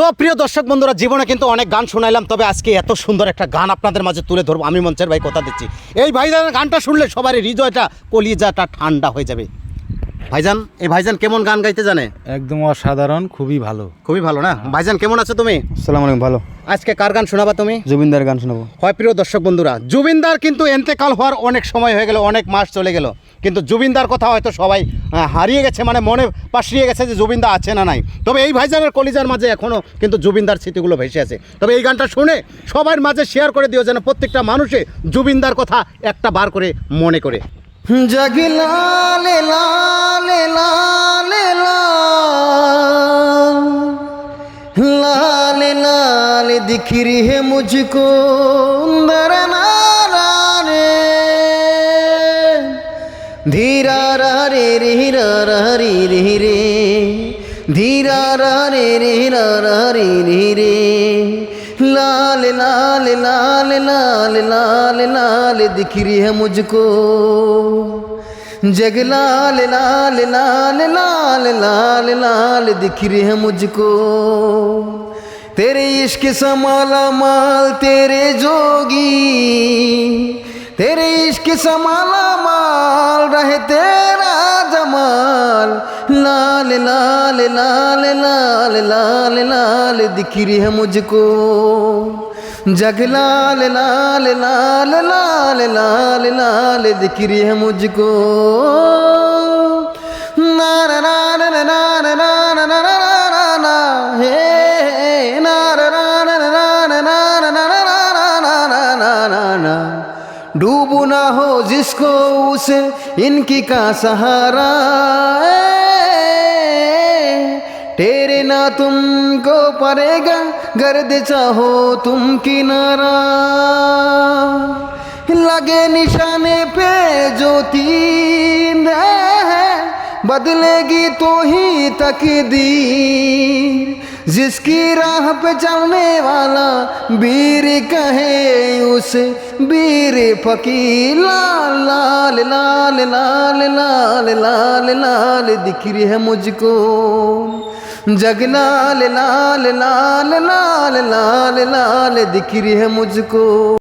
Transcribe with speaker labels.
Speaker 1: তো প্রিয় দর্শক বন্ধুরা, জীবনে কিন্তু অনেক গান শোনাইলাম, তবে আজকে এত সুন্দর একটা গান আপনাদের মাঝে তুলে ধরবো। আমি মঞ্চের ভাই কথা দিচ্ছি, এই ভাইজানের গানটা শুনলে সবারই হৃদয়টা কলিজাটা ঠান্ডা হয়ে যাবে। ভাইজান, এই ভাইজান কেমন গান গাইতে জানে?
Speaker 2: একদম অসাধারণ, খুবই ভালো।
Speaker 1: খুবই ভালো না? ভাইজান কেমন আছো তুমি?
Speaker 2: আসসালামু আলাইকুম। ভালো।
Speaker 1: আজকে কার গান শোনাবা তুমি?
Speaker 2: জুবিনদার গান শোনাবো।
Speaker 1: হয় প্রিয় দর্শক বন্ধুরা, জুবিনদার কিন্তু এন্তেকাল হওয়ার অনেক সময় হয়ে গেল, অনেক মাস চলে গেল, কিন্তু জুবিনদার কথা হয়তো সবাই হারিয়ে গেছে, মানে মনে পাশিয়ে গেছে যে জুবিনদা আছে না নাই। তবে এই ভাইজানের কলিজার মাঝে এখনও কিন্তু জুবিনদার স্মৃতিগুলো ভেসে আছে। তবে এই গানটা শুনে সবার মাঝে শেয়ার করে দিও, যেন প্রত্যেকটা মানুষে জুবিনদার কথা একটা বার করে মনে করে।
Speaker 2: জাগি লালে লালে লালে लाल लाल दिख रही है मुझको रे धीरा रा रे रे रा रा रे रे रे धीरा रा रे रे रा रा रे रे रे लाल लाल लाल लाल लाल लाल दिख रही है मुझको जग लाल लाल लाल लाल लाल लाल दिख रही है मुझको तेरे इश्क समाला माल तेरे जोगी तेरे इश्क समाला माल रहे तेरा जमाल लाल लाल लाल लाल लाल लाल दिख रही है मुझको जग लाल लाल लाल लाल लाल लाल दिख रही है मुझको ना ना ना ना ना ना ना ना ना ना ना हे ना ना ना ना ना ना ना ना ना ना ना ना डूबू ना हो जिसको उसे इनकी का सहारा तेरे ना तुमको पड़ेगा गर्द चाहो तुम किनारा लगे निशाने पे जो तीन है बदलेगी तो ही तकदीर जिसकी राह पे चलने वाला वीर कहे उसे वीर फकीर लाल लाल लाल लाल लाल लाल लाल दिख रही है मुझको जग लाल लाल लाल लाल लाल लाल दिख रही है मुझको।